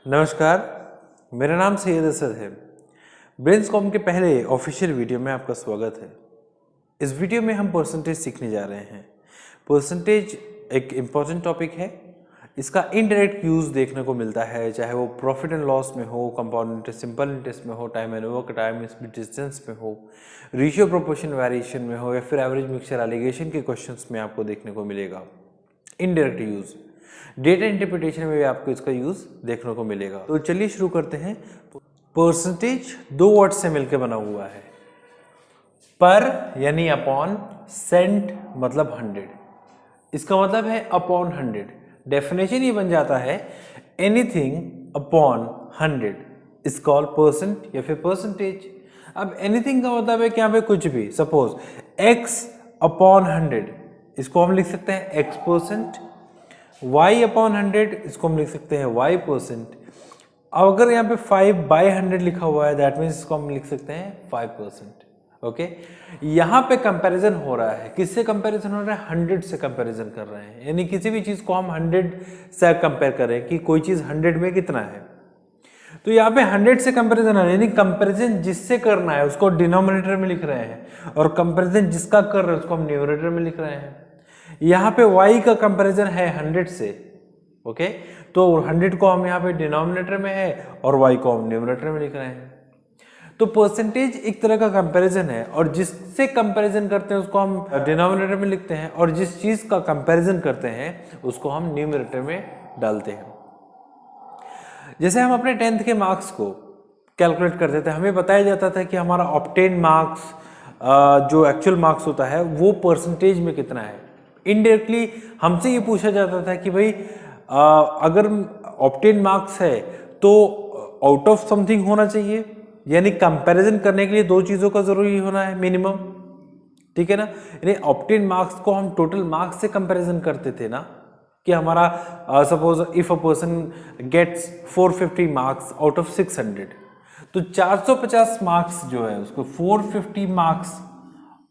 नमस्कार, मेरा नाम सैयद असद है। ब्रेन्सकॉम के पहले ऑफिशियल वीडियो में आपका स्वागत है। इस वीडियो में हम परसेंटेज सीखने जा रहे हैं। परसेंटेज एक इम्पॉर्टेंट टॉपिक है। इसका इनडायरेक्ट यूज़ देखने को मिलता है, चाहे वो प्रॉफिट एंड लॉस में हो, कंपाउंड इंटरेस्ट, सिंपल इंटरेस्ट में हो, time and work, time speed distance में हो, रेशियो प्रोपोर्शन वेरिएशन में हो, या फिर एवरेज मिक्सचर एलिगेशन के क्वेश्चंस में आपको देखने को मिलेगा। इनडायरेक्ट यूज़ डेटा इंटरप्रिटेशन में भी आपको इसका यूज देखने को मिलेगा। तो चलिए शुरू करते हैं। परसेंटेज दो वर्ड से मिलकर बना हुआ है। पर यानी अपॉन, सेंट मतलब 100। इसका मतलब है अपॉन 100। डेफिनेशन ये बन जाता है anything upon 100 is called percent या फिर परसेंटेज। अब एनीथिंग का मतलब है कि यहाँ पे कुछ भी, सपोज x अपॉन 100, इसको हम लिख सकते हैं x परसेंट। y अपॉन 100, इसको हम लिख सकते हैं y परसेंट। अब अगर यहाँ पे 5/100 लिखा हुआ है, दैट मीन्स इसको हम लिख सकते हैं 5%। ओके, यहाँ पे कंपैरिजन हो रहा है। किससे कंपैरिजन हो रहा है? 100 से कंपैरिजन कर रहे हैं। यानी किसी भी चीज को हम 100 से कंपेयर करें कि कोई चीज 100 में कितना है, तो यहाँ पे 100 से कंपैरिजन है, यानी कंपैरिजन जिससे करना है उसको डिनोमिनेटर में लिख रहे हैं, और कंपैरिजन जिसका कर रहे हैं उसको हम न्यूमरेटर में लिख रहे हैं। यहाँ पे y का कंपैरिजन है 100 से। ओके, तो 100 को हम यहाँ पे डिनोमिनेटर में है और y को हम न्यूमरेटर में लिख रहे हैं। तो परसेंटेज एक तरह का कंपैरिजन है, और जिससे कंपैरिजन करते हैं उसको हम डिनोमिनेटर में लिखते हैं, और जिस चीज का कंपैरिजन करते हैं उसको हम न्यूमरेटर में डालते हैं। जैसे हम अपने 10th के मार्क्स को कैलकुलेट करते थे, हमें बताया जाता था कि हमारा ऑब्टेन मार्क्स, जो एक्चुअल मार्क्स होता है, वो परसेंटेज में कितना है। इनडायरेक्टली हमसे ये पूछा जाता था कि भाई अगर ऑब्टेन मार्क्स है तो आउट ऑफ समथिंग होना चाहिए, यानी कंपैरिजन करने के लिए दो चीज़ों का जरूरी होना है मिनिमम। ठीक है ना, यानी ऑब्टेन मार्क्स को हम टोटल मार्क्स से कंपैरिजन करते थे ना, कि हमारा suppose if a person gets 450 marks out of 600, तो 450 मार्क्स जो है उसको 450 मार्क्स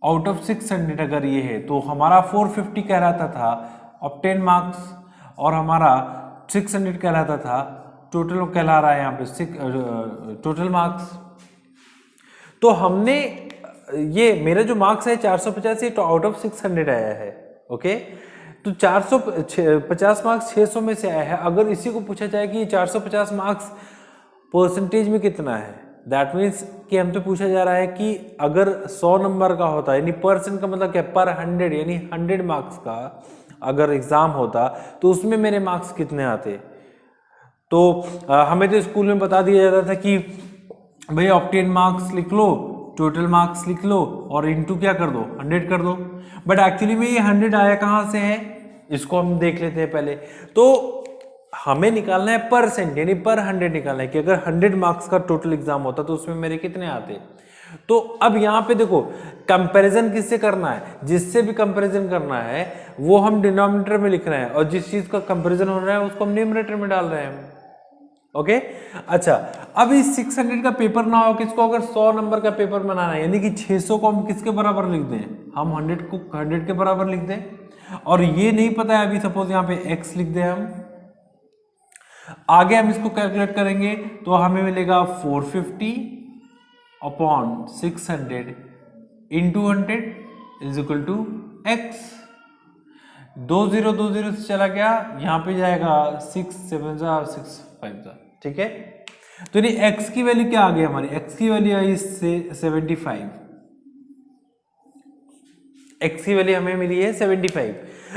आउट ऑफ 600 अगर ये है, तो हमारा 450 कहलाता था ऑब्टेन मार्क्स, और हमारा 600 कहलाता था टोटल, कहला रहा है यहाँ पे टोटल मार्क्स। तो हमने ये मेरा जो मार्क्स है 450 तो आउट ऑफ 600 आया है। ओके, तो 450 मार्क्स 600 में से आया है। अगर इसी को पूछा जाए कि 450 मार्क्स परसेंटेज में कितना है, दैट मीन्स कि हमसे पूछा जा रहा है कि अगर 100 नंबर का होता, यानी परसेंट का मतलब क्या, पर 100, यानी 100 मार्क्स का अगर एग्जाम होता तो उसमें मेरे मार्क्स कितने आते। तो हमें तो स्कूल में बता दिया जाता था कि भाई ऑब्टेन मार्क्स लिख लो, टोटल मार्क्स लिख लो, और इनटू क्या कर दो, 100 कर दो। बट एक्चुअली में ये 100 आया कहाँ से है, इसको हम देख लेते हैं पहले। तो हमें निकालना है परसेंट, यानी पर 100 निकालना है कि अगर 100 मार्क्स का टोटल एग्जाम होता तो उसमें मेरे कितने आते। तो अब यहाँ पे देखो, कंपैरिजन किससे करना है, जिससे भी कंपैरिजन करना है वो हम डिनोमिनेटर में लिख रहे हैं, और जिस चीज का कंपैरिजन हो रहा है उसको हम न्यूमरेटर में डाल रहे हैं। ओके, अच्छा, अब इस 600 का पेपर ना हो, किसको अगर 100 नंबर का पेपर बनाना है, यानी कि 600 को हम किसके बराबर लिख दें, हम 100 को 100 के बराबर लिख दें, और ये नहीं पता है अभी, सपोज यहाँ पे x लिख दें हम, आगे हम इसको कैलकुलेट करेंगे तो हमें मिलेगा 450 upon 600 into 100 is equal to x। 20 से चला गया, यहाँ पे जाएगा 6 7 6 5। ठीक है, तो ये x की वैल्यू क्या आ गई हमारी, x की वैल्यू आई 75। x की वैल्यू हमें मिली है 75।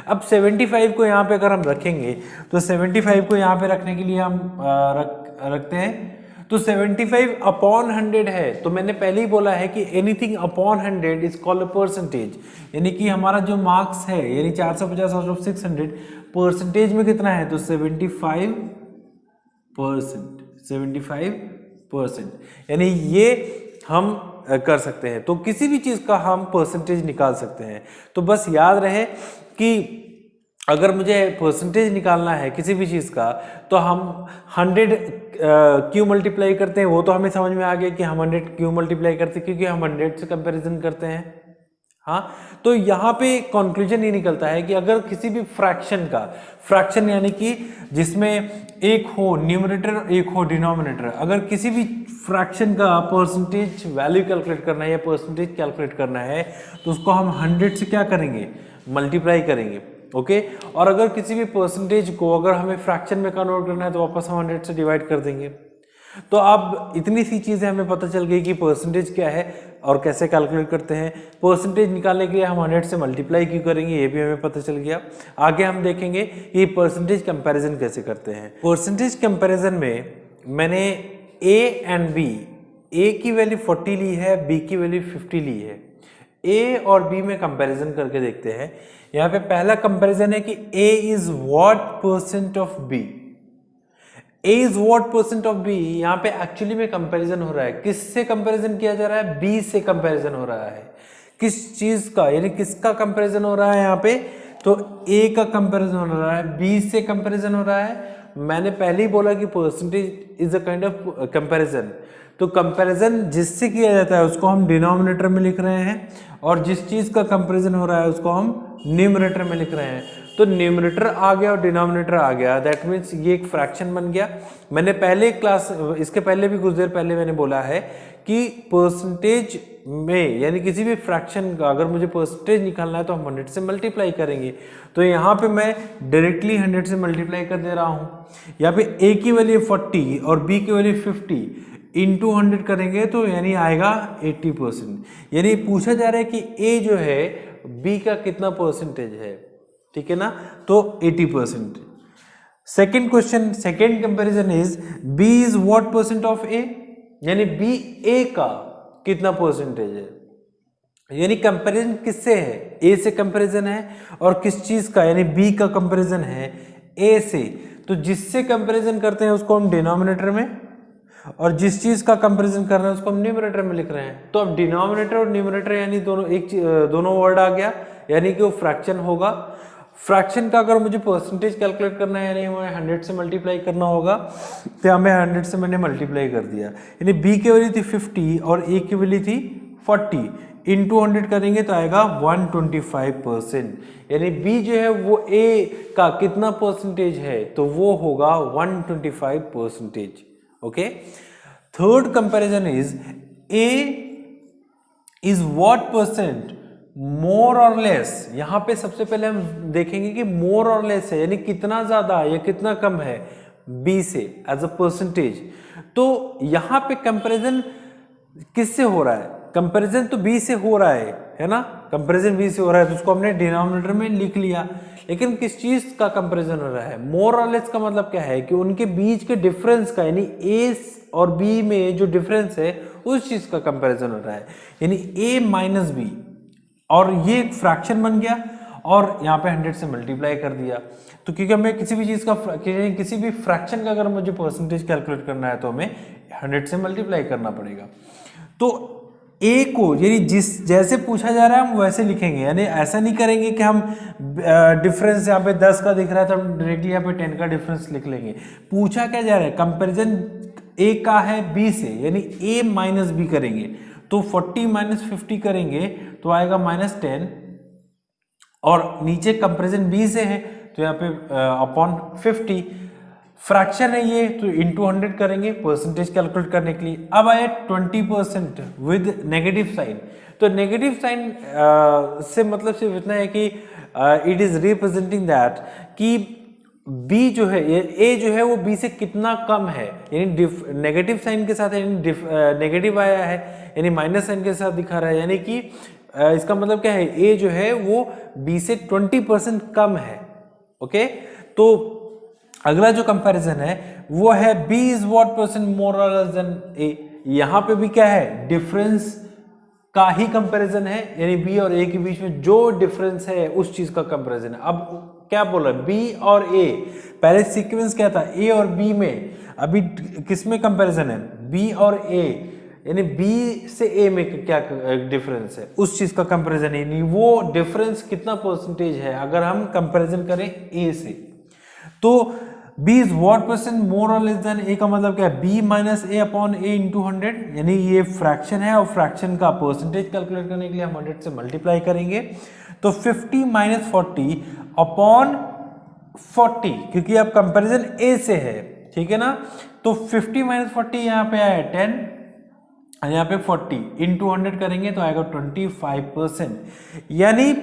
अब 75 को यहाँ पे अगर हम रखेंगे तो 75 को यहाँ पे रखने के लिए हम रखते हैं, तो 75 अपॉन 100 है। तो मैंने पहले ही बोला है कि anything upon 100 is called percentage, यानी कि हमारा जो मार्क्स है, यानी 450 आउट ऑफ 600 परसेंटेज में कितना है, तो 75%, यानी ये हम कर सकते हैं। तो किसी भी चीज का हम परसेंटेज निकाल सकते हैं। तो बस याद रहे कि अगर मुझे परसेंटेज निकालना है किसी भी चीज का, तो हम 100 क्यों मल्टीप्लाई करते हैं, वो तो हमें समझ में आ गया कि हम 100 क्यों मल्टीप्लाई करते हैं, क्योंकि हम 100 से कंपैरिजन करते हैं। हाँ, तो यहाँ पे कंक्लूजन ये निकलता है कि अगर किसी भी फ्रैक्शन का, फ्रैक्शन यानी कि जिसमें एक हो न्यूमरेटर एक हो डिनोमिनेटर, अगर किसी भी फ्रैक्शन का परसेंटेज वैल्यू कैलकुलेट करना है या परसेंटेज कैलकुलेट करना है तो उसको हम 100 से क्या करेंगे, मल्टीप्लाई करेंगे। ओके, और अगर किसी भी परसेंटेज को अगर हमें फ्रैक्शन में कन्वर्ट करना है तो वापस हम 100 से डिवाइड कर देंगे। तो अब इतनी सी चीज़ें हमें पता चल गई कि परसेंटेज क्या है और कैसे कैलकुलेट करते हैं। परसेंटेज निकालने के लिए हम 100 से मल्टीप्लाई क्यों करेंगे ये भी हमें पता चल गया। आगे हम देखेंगे कि परसेंटेज कंपैरिजन कैसे करते हैं। परसेंटेज कंपैरिजन में मैंने ए एंड बी, ए की वैल्यू 40 ली है, बी की वैल्यू 50 ली है। ए और बी में कंपैरिजन करके देखते हैं। यहाँ पे पहला कंपैरिजन है कि A is what percent of B. A is what percent of B, यहाँ पे एक्चुअली में कंपैरिजन हो रहा है। किससे कंपैरिजन किया जा रहा है? B से कंपैरिजन हो रहा है। किस चीज का, यानी किसका कंपैरिजन हो रहा है यहाँ पे? तो A का कंपैरिजन हो रहा है, B से कंपैरिजन हो रहा है। मैंने पहले ही बोला कि percentage is a kind of comparison. तो कंपैरिजन जिससे किया जाता है उसको हम डिनोमिनेटर में लिख रहे हैं और जिस चीज का कंपैरिजन हो रहा है उसको हम न्यूमरेटर में लिख रहे हैं। तो न्यूमरेटर आ गया और डिनोमिनेटर आ गया, दैट मीन्स ये एक फ्रैक्शन बन गया। मैंने पहले क्लास, इसके पहले भी कुछ देर पहले मैंने बोला है कि परसेंटेज में यानी किसी भी फ्रैक्शन का अगर मुझे परसेंटेज निकालना है तो हम 100 से मल्टीप्लाई करेंगे। तो यहाँ पे मैं डायरेक्टली 100 से मल्टीप्लाई कर दे रहा हूँ। यहाँ पे ए की वैल्यू 40 और बी की वैल्यू 50 इंटू 100 करेंगे तो यानी आएगा 80%। यानी पूछा जा रहा है कि ए जो है बी का कितना परसेंटेज है, ठीक है ना, तो 80%। Second question, second comparison is B is what percent of A, यानी बी ए का कितना परसेंटेज है। यानी कंपैरिजन किससे है? ए से कंपैरिजन है और किस चीज का, यानी बी का कंपैरिजन है ए से। तो जिससे कंपैरिजन करते हैं उसको हम डिनोमिनेटर में और जिस चीज का कंपैरिजन कर रहे हैं उसको हम न्यूमरेटर में लिख रहे हैं। तो अब डिनोमिनेटर और न्यूमरेटर यानी दोनों वर्ड आ गया, यानी कि वो फ्रैक्शन होगा। फ्रैक्शन का अगर मुझे परसेंटेज कैलकुलेट करना है यानी हमें 100 से मल्टीप्लाई करना होगा, तो हमें 100 से मैंने मल्टीप्लाई कर दिया। यानी बी की वैल्यू थी 50 और ए की वैल्यू थी 40, इंटू 100 करेंगे तो आएगा 125%। यानी बी जो है वो ए का कितना परसेंटेज है, तो वो होगा 125%। Okay, third comparison is a is what percent more और लेस। यहां पे सबसे पहले हम देखेंगे कि मोर और लेस है यानी कितना ज्यादा या कितना कम है बी से एज अ परसेंटेज। तो यहां पे कंपैरिजन किससे हो रहा है? कंपैरिजन तो बी से हो रहा है ना, कंपैरिजन बी से हो रहा है तो उसको हमने डिनोमिनेटर में लिख लिया। लेकिन किस चीज का कंपैरिजन हो रहा है? मोर और लेस का मतलब क्या है कि उनके बीच के डिफरेंस का, यानी ए और बी में जो डिफरेंस है उस चीज का कंपैरिजन हो रहा है। यानी ए माइनस बी, और ये एक फ्रैक्शन बन गया और यहाँ पे 100 से मल्टीप्लाई कर दिया। तो क्योंकि हमें किसी भी चीज का, किसी भी फ्रैक्शन का अगर मुझे परसेंटेज कैलकुलेट करना है तो हमें 100 से मल्टीप्लाई करना पड़ेगा। तो ए को यानी जैसे पूछा जा रहा है हम वैसे लिखेंगे, यानी ऐसा नहीं करेंगे कि हम डिफरेंस यहाँ पे 10 का दिख रहा है तो हम डायरेक्टली यहाँ पे 10 का डिफरेंस लिख लेंगे। पूछा क्या जा रहा है? कंपैरिजन ए का है बी से, यानी ए माइनस बी करेंगे तो 40 माइनस 50 करेंगे तो आएगा -10, और नीचे कंपैरिजन बी से है तो यहाँ पे अपॉन 50। फ्रैक्शन है ये तो इंटू 100 करेंगे परसेंटेज कैलकुलेट करने के लिए। अब आए 20% विद नेगेटिव साइन। तो नेगेटिव साइन से मतलब सिर्फ इतना है कि इट इज रिप्रेजेंटिंग दैट कि b जो है, a जो है वो b से कितना कम है, यानी नेगेटिव साइन के साथ, यानी नेगेटिव आया है यानी माइनस साइन के साथ दिखा रहा है, यानी कि इसका मतलब क्या है? a जो है वो b से 20% कम है। ओके, तो अगला जो कंपैरिजन है वो है b is what percent more और लेस देन a। यहां पे भी क्या है? डिफरेंस का ही कंपैरिजन है, यानी b और a के बीच में जो डिफरेंस है उस चीज का कंपैरिजन है। अब क्या बोला? b और a, पहले सीक्वेंस क्या था? a और b में, अभी किस में कंपैरिजन है? b और a, यानी b से a में क्या डिफरेंस है उस चीज का कंपैरिजन है, यानी वो डिफरेंस कितना परसेंटेज है अगर हम कंपैरिजन करें a से। तो b is what percent more और लेस देन a का मतलब क्या है, b माइनस ए अपॉन ए इंटू 100, यानी ये फ्रैक्शन है और फ्रैक्शन का परसेंटेज कैलकुलेट करने के लिए हम 100 से मल्टीप्लाई करेंगे। तो 50 माइनस 40 अपॉन 40, क्योंकि अब कंपैरिजन a से है, ठीक है ना। तो 50 माइनस 40 यहाँ पे आया 10, यहाँ पे 40 इंटू 100 करेंगे तो आएगा 25%, यानी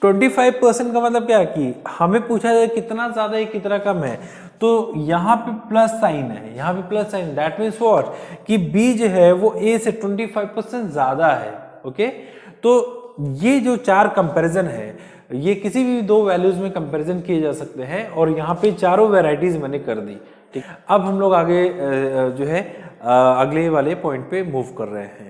25% का मतलब क्या है कि हमें पूछा जाए कितना ज्यादा है कितना कम है, तो यहाँ पे प्लस साइन है, यहाँ पे plus sign, that means what कि b जो है वो a से 25% ज्यादा है। ओके, तो ये जो चार कंपैरिजन है ये किसी भी दो वैल्यूज में कंपैरिजन किए जा सकते हैं और यहाँ पे चारों वेराइटीज मैंने कर दी। ठीक, अब हम लोग आगे जो है अगले वाले पॉइंट पे मूव कर रहे हैं।